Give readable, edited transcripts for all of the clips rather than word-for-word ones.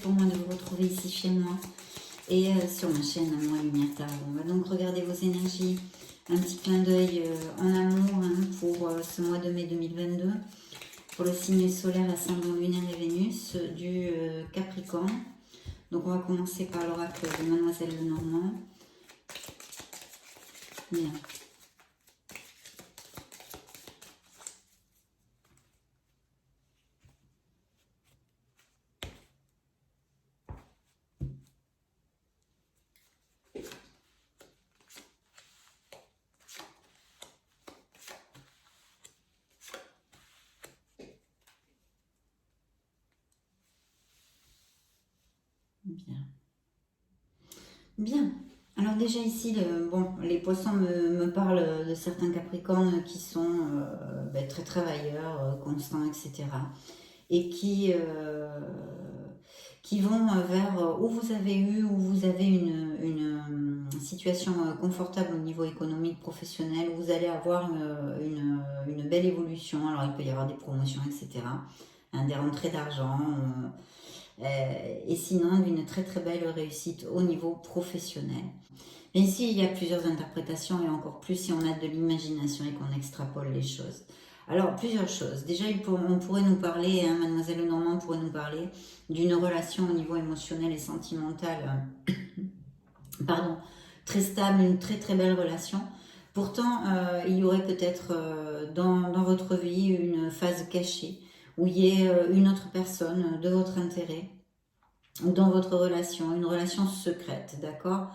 pour moi de vous retrouver ici chez moi et sur ma chaîne Amour et Lumière Tarot. On va donc regarder vos énergies, un petit clin d'œil en amour pour ce mois de mai 2022, pour le signe solaire, ascendant lunaire et Vénus du Capricorne. Donc on va commencer par l'oracle de Mademoiselle Lenormand. Bien. Bien. Bien. Alors déjà ici, les poissons me parlent de certains capricornes qui sont très travailleurs, constants, etc. Et qui vont vers où vous avez une situation confortable au niveau économique, professionnel, où vous allez avoir une belle évolution. Alors il peut y avoir des promotions, etc. Des rentrées d'argent. Et sinon d'une très très belle réussite au niveau professionnel. Mais ici, il y a plusieurs interprétations et encore plus si on a de l'imagination et qu'on extrapole les choses. Alors, plusieurs choses. Déjà, on pourrait nous parler, Mademoiselle Lenormand pourrait nous parler d'une relation au niveau émotionnel et sentimental, pardon, très stable, une très très belle relation. Pourtant, il y aurait peut-être dans votre vie une phase cachée où il y ait une autre personne de votre intérêt ou dans votre relation, une relation secrète, d'accord,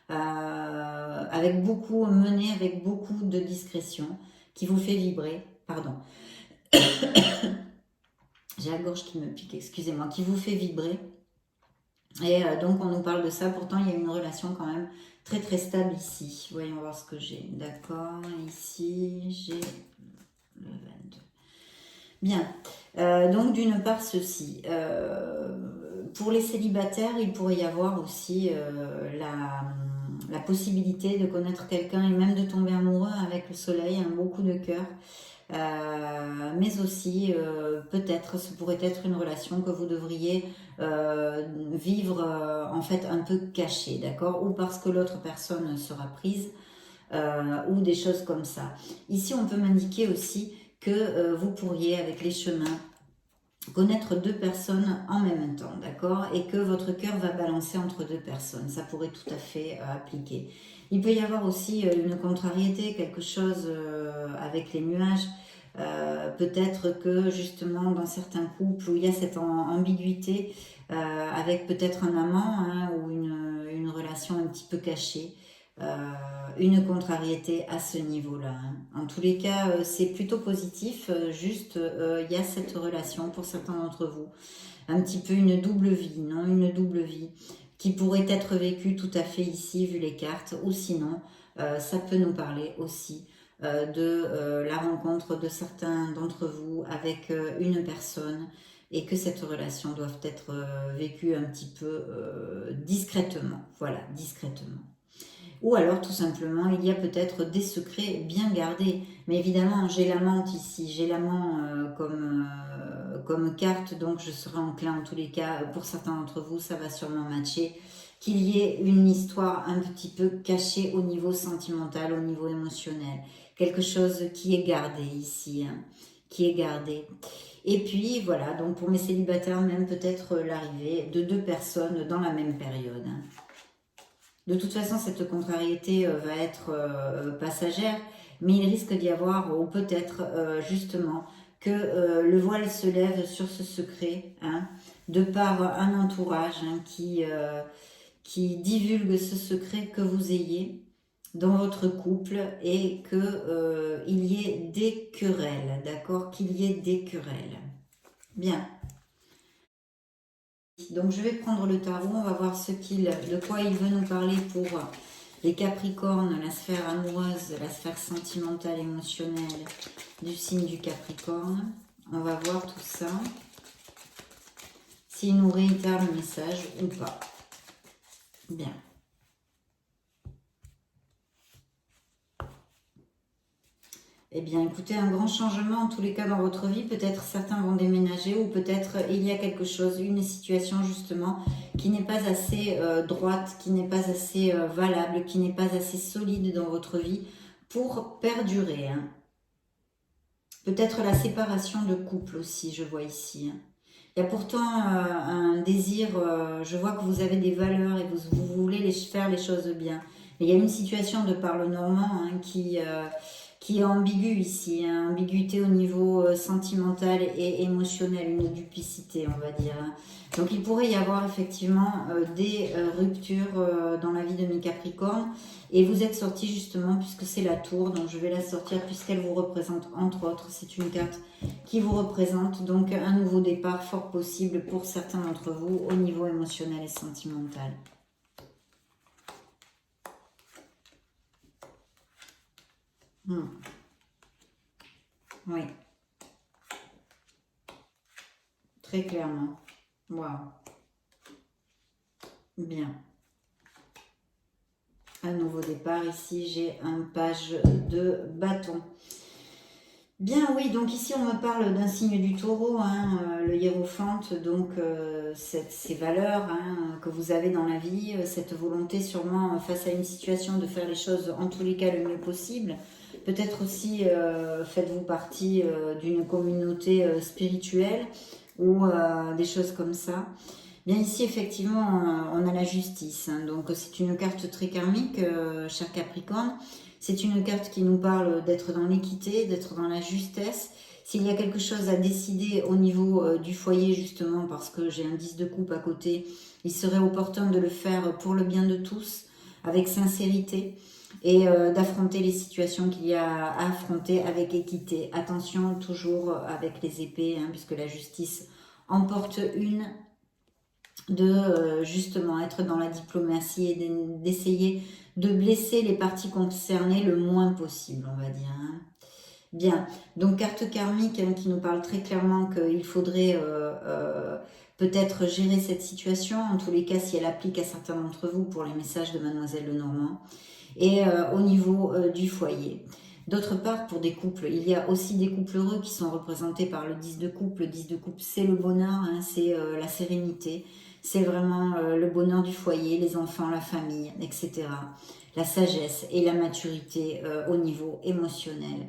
avec beaucoup mené avec beaucoup de discrétion, qui vous fait vibrer, pardon, j'ai la gorge qui me pique, excusez-moi, qui vous fait vibrer. Et donc on nous parle de ça, pourtant il y a une relation quand même très très stable ici. Voyons voir ce que j'ai, d'accord, ici j'ai le 22. Bien, donc d'une part ceci, pour les célibataires, il pourrait y avoir aussi la possibilité de connaître quelqu'un et même de tomber amoureux avec le soleil, beau coup de cœur. Mais aussi peut-être ce pourrait être une relation que vous devriez vivre en fait un peu cachée, d'accord, ou parce que l'autre personne sera prise ou des choses comme ça. Ici on peut m'indiquer aussi que vous pourriez avec les chemins connaître deux personnes en même temps, d'accord, et que votre cœur va balancer entre deux personnes, ça pourrait tout à fait appliquer. Il peut y avoir aussi une contrariété, quelque chose avec les nuages, peut-être que justement dans certains couples où il y a cette ambiguïté, avec peut-être un amant ou une relation un petit peu cachée, une contrariété à ce niveau-là. En tous les cas, c'est plutôt positif, juste il y a cette relation pour certains d'entre vous, un petit peu une double vie, non, une double vie qui pourrait être vécue tout à fait ici vu les cartes, ou sinon ça peut nous parler aussi de la rencontre de certains d'entre vous avec une personne et que cette relation doit être vécue un petit peu discrètement, voilà, discrètement. Ou alors tout simplement il y a peut-être des secrets bien gardés. Mais évidemment j'ai la menthe ici, j'ai l'amant comme carte, donc je serai enclin en tous les cas, pour certains d'entre vous ça va sûrement matcher, qu'il y ait une histoire un petit peu cachée au niveau sentimental, au niveau émotionnel. Quelque chose qui est gardé ici, qui est gardé. Et puis voilà, donc pour mes célibataires, même peut-être l'arrivée de deux personnes dans la même période. De toute façon, cette contrariété va être passagère, mais il risque d'y avoir, ou peut-être justement, que le voile se lève sur ce secret, de par un entourage qui divulgue ce secret que vous ayez dans votre couple et que il y ait des querelles, d'accord, qu'il y ait des querelles. Bien. Donc je vais prendre le tarot, on va voir de quoi il veut nous parler pour les Capricornes, la sphère amoureuse, la sphère sentimentale, émotionnelle du signe du Capricorne. On va voir tout ça, s'il nous réitère le message ou pas. Bien. Eh bien, écoutez, un grand changement en tous les cas dans votre vie. Peut-être certains vont déménager ou peut-être il y a quelque chose, une situation justement qui n'est pas assez droite, qui n'est pas assez valable, qui n'est pas assez solide dans votre vie pour perdurer, hein. Peut-être la séparation de couple aussi, je vois ici, hein. Il y a pourtant un désir, je vois que vous avez des valeurs et vous voulez faire les choses bien. Mais il y a une situation de par le normand, hein, qui est ambiguë ici, hein, ambiguïté au niveau sentimental et émotionnel, une duplicité on va dire, hein. Donc il pourrait y avoir effectivement des ruptures dans la vie de mes Capricornes. Et vous êtes sorti justement puisque c'est la tour, donc je vais la sortir puisqu'elle vous représente entre autres, c'est une carte qui vous représente donc un nouveau départ fort possible pour certains d'entre vous au niveau émotionnel et sentimental. Oui, très clairement. Waouh, bien. Un nouveau départ, ici j'ai un page de bâton. Bien, oui, donc ici on me parle d'un signe du taureau, hein, le hiérophante, donc ces valeurs, hein, que vous avez dans la vie, cette volonté sûrement face à une situation de faire les choses en tous les cas le mieux possible. Peut-être aussi faites-vous partie d'une communauté spirituelle ou des choses comme ça. Bien ici effectivement on a la justice, hein, donc c'est une carte très karmique, cher Capricorne. C'est une carte qui nous parle d'être dans l'équité, d'être dans la justesse. S'il y a quelque chose à décider au niveau du foyer, justement, parce que j'ai un 10 de coupe à côté, il serait opportun de le faire pour le bien de tous, avec sincérité, et d'affronter les situations qu'il y a à affronter avec équité. Attention, toujours avec les épées, hein, puisque la justice emporte une de justement être dans la diplomatie et d'essayer de blesser les parties concernées le moins possible, on va dire, hein. Bien, donc carte karmique, hein, qui nous parle très clairement qu'il faudrait peut-être gérer cette situation, en tous les cas si elle applique à certains d'entre vous pour les messages de Mademoiselle Lenormand, et au niveau du foyer. D'autre part, pour des couples, il y a aussi des couples heureux qui sont représentés par le 10 de coupe. Le 10 de coupe, c'est le bonheur, hein, c'est la sérénité, c'est vraiment le bonheur du foyer, les enfants, la famille, etc. La sagesse et la maturité au niveau émotionnel.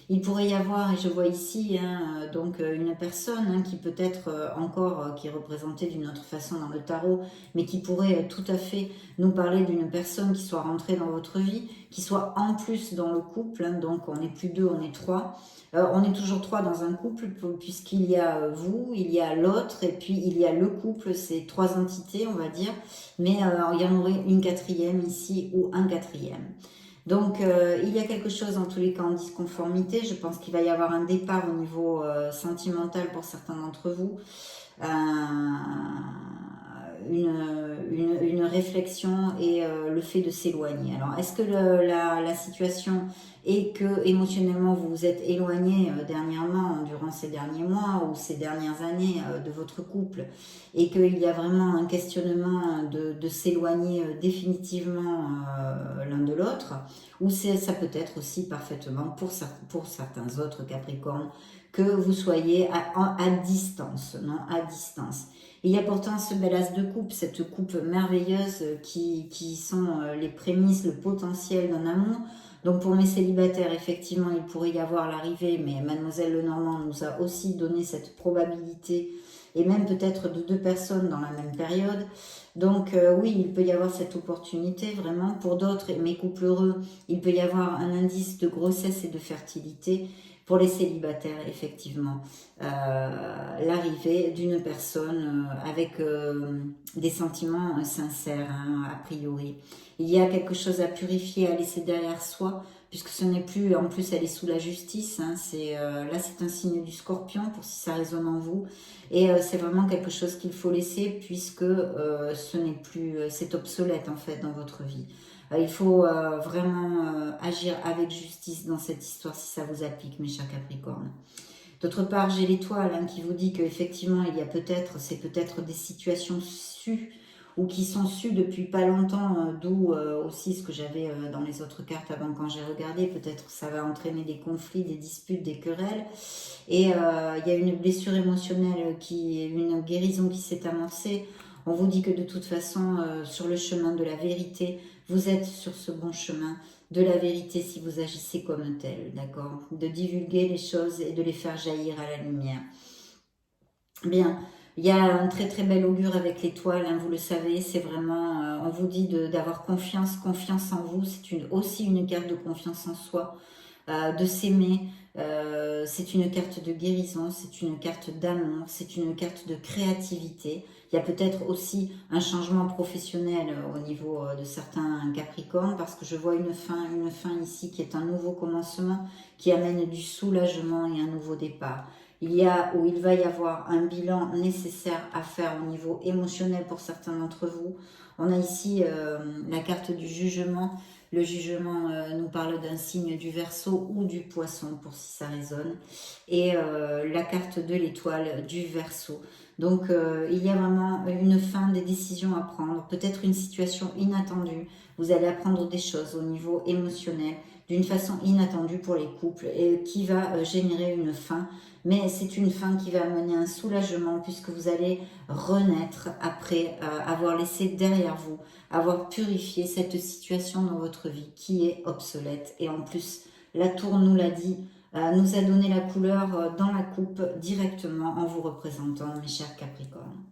Il pourrait y avoir, et je vois ici, hein, donc une personne, hein, qui peut être encore, qui est représentée d'une autre façon dans le tarot, mais qui pourrait tout à fait nous parler d'une personne qui soit rentrée dans votre vie, qui soit en plus dans le couple, hein, donc on n'est plus deux, on est trois. On est toujours trois dans un couple, puisqu'il y a vous, il y a l'autre, et puis il y a le couple, c'est trois entités, on va dire, mais il y en aurait une quatrième ici, ou un quatrième. Donc, il y a quelque chose en tous les cas en disconformité. Je pense qu'il va y avoir un départ au niveau sentimental pour certains d'entre vous. Une réflexion et le fait de s'éloigner. Alors, est-ce que la situation est que émotionnellement vous vous êtes éloigné dernièrement, durant ces derniers mois ou ces dernières années de votre couple, et qu'il y a vraiment un questionnement de s'éloigner définitivement l'un de l'autre, ou ça peut être aussi parfaitement pour certains autres Capricornes que vous soyez à distance, non, à distance. Il y a pourtant ce bel as de coupe, cette coupe merveilleuse qui sont les prémices, le potentiel d'un amour. Donc pour mes célibataires, effectivement, il pourrait y avoir l'arrivée, mais Mademoiselle Lenormand nous a aussi donné cette probabilité, et même peut-être de deux personnes dans la même période. Donc oui, il peut y avoir cette opportunité vraiment. Pour d'autres, et mes couples heureux, il peut y avoir un indice de grossesse et de fertilité. Pour les célibataires, effectivement, l'arrivée d'une personne avec des sentiments sincères, hein, a priori. Il y a quelque chose à purifier, à laisser derrière soi, puisque ce n'est plus, en plus elle est sous la justice, hein, là c'est un signe du scorpion, pour si ça résonne en vous, et c'est vraiment quelque chose qu'il faut laisser, puisque ce n'est plus, c'est obsolète en fait dans votre vie. Il faut vraiment agir avec justice dans cette histoire si ça vous applique, mes chers Capricornes. D'autre part, j'ai l'étoile, hein, qui vous dit qu'effectivement, il y a peut-être, c'est peut-être des situations sues ou qui sont su depuis pas longtemps, d'où aussi ce que j'avais dans les autres cartes avant quand j'ai regardé. Peut-être que ça va entraîner des conflits, des disputes, des querelles. Et il y a une blessure émotionnelle, une guérison qui s'est amorcée. On vous dit que de toute façon, sur le chemin de la vérité, vous êtes sur ce bon chemin de la vérité si vous agissez comme tel, d'accord? De divulguer les choses et de les faire jaillir à la lumière. Bien, il y a un très très bel augure avec l'étoile, hein, vous le savez, c'est vraiment, on vous dit d'avoir confiance, confiance en vous, c'est aussi une carte de confiance en soi, de s'aimer, c'est une carte de guérison, c'est une carte d'amour, c'est une carte de créativité. Il y a peut-être aussi un changement professionnel au niveau de certains Capricornes, parce que je vois une fin ici qui est un nouveau commencement, qui amène du soulagement et un nouveau départ. Il va y avoir un bilan nécessaire à faire au niveau émotionnel pour certains d'entre vous. On a ici la carte du jugement. Le jugement nous parle d'un signe du Verseau ou du Poisson, pour si ça résonne. Et la carte de l'étoile du Verseau. Donc il y a vraiment une fin, des décisions à prendre, peut-être une situation inattendue. Vous allez apprendre des choses au niveau émotionnel d'une façon inattendue pour les couples et qui va générer une fin. Mais c'est une fin qui va amener un soulagement puisque vous allez renaître après avoir laissé derrière vous, avoir purifié cette situation dans votre vie qui est obsolète. Et en plus, la tour nous l'a dit, nous a donné la couleur dans la coupe directement en vous représentant, mes chers Capricornes.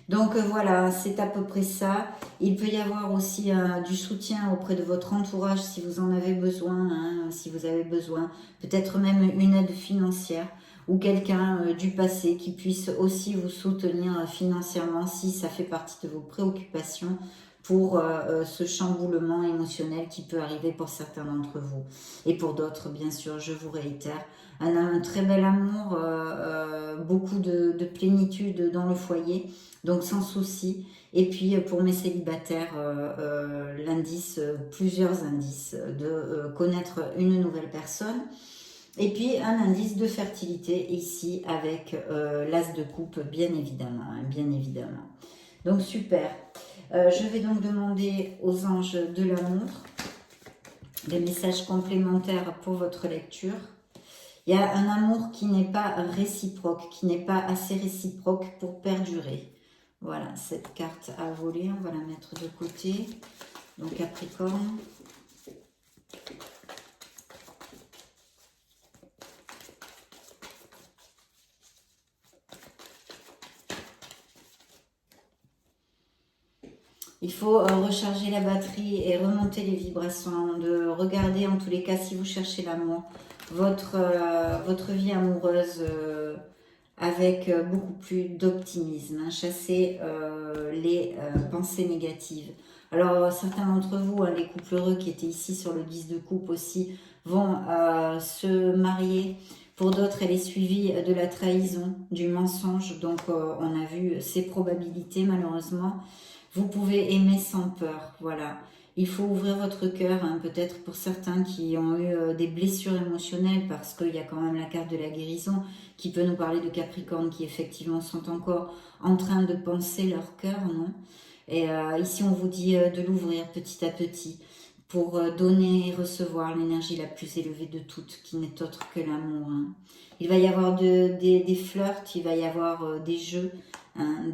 Donc voilà, c'est à peu près ça. Il peut y avoir aussi du soutien auprès de votre entourage si vous en avez besoin, hein, si vous avez besoin. Peut-être même une aide financière ou quelqu'un du passé qui puisse aussi vous soutenir financièrement si ça fait partie de vos préoccupations pour ce chamboulement émotionnel qui peut arriver pour certains d'entre vous. Et pour d'autres, bien sûr, je vous réitère, un très bel amour, beaucoup de plénitude dans le foyer, donc sans souci. Et puis pour mes célibataires, l'indice, plusieurs indices de connaître une nouvelle personne. Et puis un indice de fertilité ici avec l'as de coupe, bien évidemment, hein, bien évidemment. Donc super. Je vais donc demander aux anges de l'amour des messages complémentaires pour votre lecture. Il y a un amour qui n'est pas réciproque, qui n'est pas assez réciproque pour perdurer. Voilà, cette carte à voler, on va la mettre de côté. Donc Capricorne. Il faut recharger la batterie et remonter les vibrations, de regarder en tous les cas si vous cherchez l'amour, votre vie amoureuse avec beaucoup plus d'optimisme, hein, chasser les pensées négatives. Alors certains d'entre vous, hein, les couples heureux qui étaient ici sur le 10 de coupe aussi, vont se marier. Pour d'autres, elle est suivie de la trahison, du mensonge, donc on a vu ces probabilités malheureusement. Vous pouvez aimer sans peur, voilà. Il faut ouvrir votre cœur, hein, peut-être pour certains qui ont eu des blessures émotionnelles, parce qu'il y a quand même la carte de la guérison qui peut nous parler de Capricorne, qui effectivement sont encore en train de penser leur cœur, non? Et ici, on vous dit de l'ouvrir petit à petit pour donner et recevoir l'énergie la plus élevée de toutes, qui n'est autre que l'amour. Hein. Il va y avoir des flirts, il va y avoir des jeux, hein,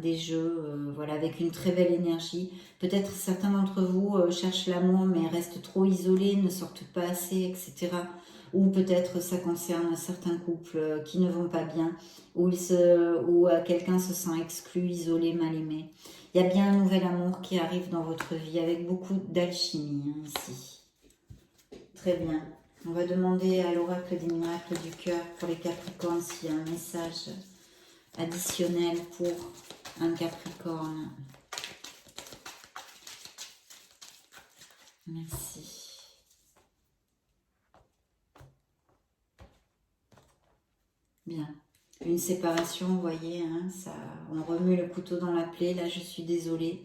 voilà, avec une très belle énergie. Peut-être certains d'entre vous cherchent l'amour mais restent trop isolés, ne sortent pas assez, etc. Ou peut-être ça concerne certains couples qui ne vont pas bien, où quelqu'un se sent exclu, isolé, mal aimé. Il y a bien un nouvel amour qui arrive dans votre vie avec beaucoup d'alchimie, hein, ici. Très bien. On va demander à l'oracle des miracles du cœur pour les Capricornes s'il y a un message additionnel pour un Capricorne. Merci. Bien. Une séparation, vous voyez, hein, ça, on remue le couteau dans la plaie. Là, je suis désolée.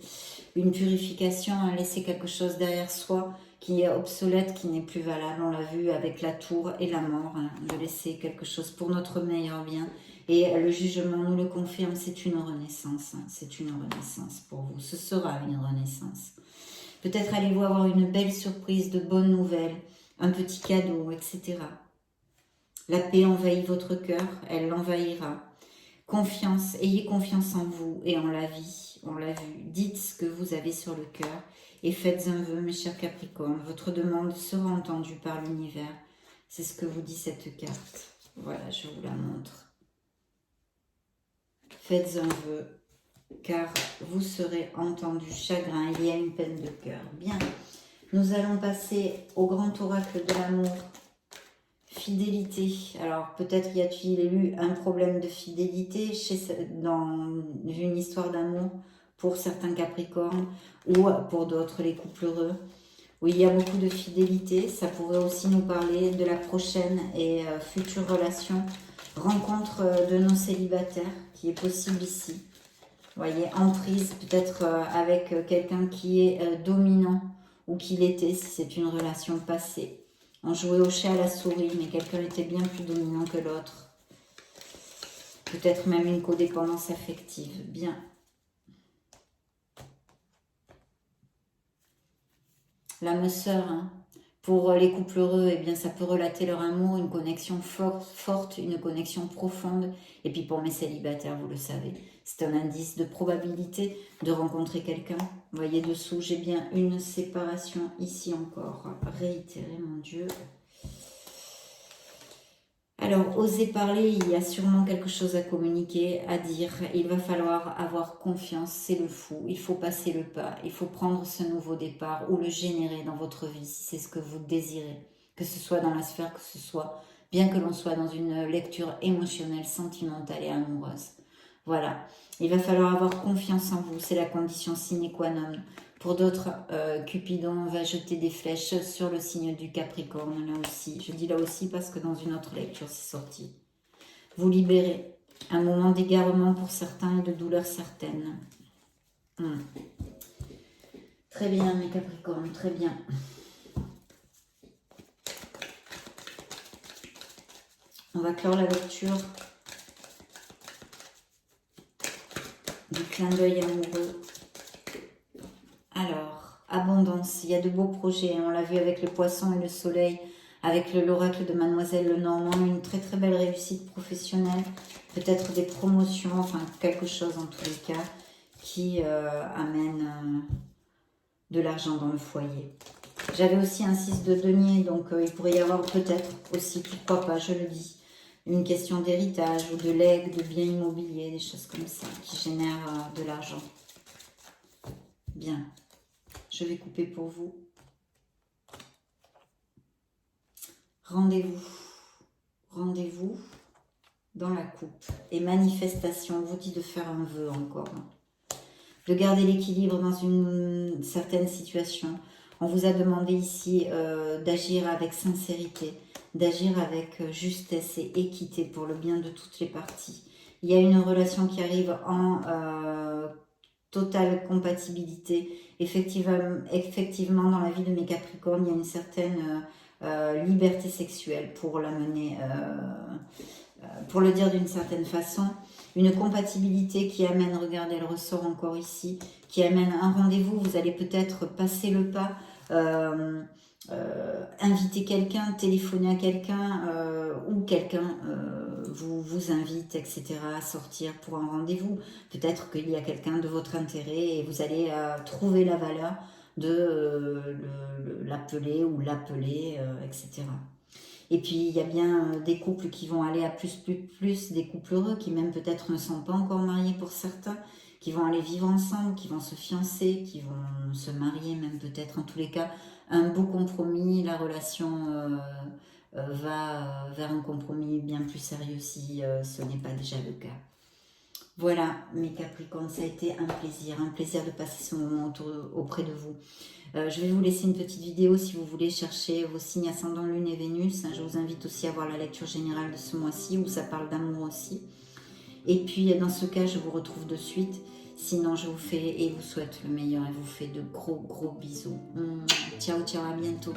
Une purification, hein, laisser quelque chose derrière soi qui est obsolète, qui n'est plus valable. On l'a vu avec la tour et la mort, hein, de laisser quelque chose pour notre meilleur bien Et le jugement nous le confirme, c'est une renaissance. C'est une renaissance pour vous. Ce sera une renaissance. Peut-être allez-vous avoir une belle surprise, de bonnes nouvelles, un petit cadeau, etc. La paix envahit votre cœur, elle l'envahira. Confiance, ayez confiance en vous et en la vie. On l'a vu. Dites ce que vous avez sur le cœur et faites un vœu, mes chers Capricornes. Votre demande sera entendue par l'univers. C'est ce que vous dit cette carte. Voilà, je vous la montre. Faites un vœu, car vous serez entendu. Chagrin, il y a une peine de cœur. Bien, nous allons passer au grand oracle de l'amour. Fidélité. Alors, peut-être y a-t-il eu un problème de fidélité dans une histoire d'amour pour certains Capricornes ou pour d'autres, les couples heureux. Oui, il y a beaucoup de fidélité. Ça pourrait aussi nous parler de la prochaine et future relation, rencontre de nos célibataires qui est possible ici. Vous voyez, emprise peut-être avec quelqu'un qui est dominant ou qui l'était si c'est une relation passée. On jouait au chat à la souris, mais quelqu'un était bien plus dominant que l'autre. Peut-être même une codépendance affective. Bien. L'âme sœur, hein. Pour les couples heureux, eh bien, ça peut relater leur amour, une connexion forte, une connexion profonde. Et puis pour mes célibataires, vous le savez, c'est un indice de probabilité de rencontrer quelqu'un. Vous voyez dessous, j'ai bien une séparation ici encore. Réitéré, mon Dieu. Alors, osez parler, il y a sûrement quelque chose à communiquer, à dire. Il va falloir avoir confiance, c'est le fou. Il faut passer le pas, il faut prendre ce nouveau départ ou le générer dans votre vie si c'est ce que vous désirez. Que ce soit dans la sphère, que ce soit, bien que l'on soit dans une lecture émotionnelle, sentimentale et amoureuse. Voilà, il va falloir avoir confiance en vous, c'est la condition sine qua non. Pour d'autres, Cupidon va jeter des flèches sur le signe du Capricorne, là aussi. Je dis là aussi parce que dans une autre lecture, c'est sorti. Vous libérez. Un moment d'égarement pour certains et de douleur certaine. Très bien, mes Capricornes, très bien. On va clore la lecture du clin d'œil amoureux. Alors, abondance, il y a de beaux projets, on l'a vu avec le poisson et le soleil, avec l'oracle de Mademoiselle Lenormand, une très très belle réussite professionnelle, peut-être des promotions, enfin quelque chose en tous les cas, qui amène de l'argent dans le foyer. J'avais aussi un 6 de denier, donc il pourrait y avoir peut-être aussi, pourquoi pas, je le dis, une question d'héritage ou de legs, de biens immobiliers, des choses comme ça, qui génèrent de l'argent. Bien. Je vais couper pour vous. Rendez-vous. Rendez-vous dans la coupe. Et manifestation, on vous dit de faire un vœu encore. De garder l'équilibre dans une certaine situation. On vous a demandé ici d'agir avec sincérité, d'agir avec justesse et équité pour le bien de toutes les parties. Il y a une relation qui arrive en totale compatibilité. Effectivement, dans la vie de mes Capricornes, il y a une certaine liberté sexuelle pour la mener, pour le dire d'une certaine façon. Une compatibilité qui amène, regardez, elle ressort encore ici, qui amène un rendez-vous. Vous allez peut-être passer le pas, inviter quelqu'un, téléphoner à quelqu'un ou quelqu'un vous invite, etc. à sortir pour un rendez-vous. Peut-être qu'il y a quelqu'un de votre intérêt et vous allez trouver la valeur de l'appeler ou l'appeler, etc. Et puis, il y a bien des couples qui vont aller à plus, des couples heureux qui même peut-être ne sont pas encore mariés pour certains, qui vont aller vivre ensemble, qui vont se fiancer, qui vont se marier même peut-être. En tous les cas, un beau compromis, la relation va vers un compromis bien plus sérieux si ce n'est pas déjà le cas. Voilà, mes Capricornes, ça a été un plaisir de passer ce moment auprès de vous. Je vais vous laisser une petite vidéo si vous voulez chercher vos signes ascendant Lune et Vénus. Je vous invite aussi à voir la lecture générale de ce mois-ci où ça parle d'amour aussi. Et puis dans ce cas, je vous retrouve de suite. Sinon, je vous fais et vous souhaite le meilleur et vous fais de gros bisous. Ciao, ciao, à bientôt.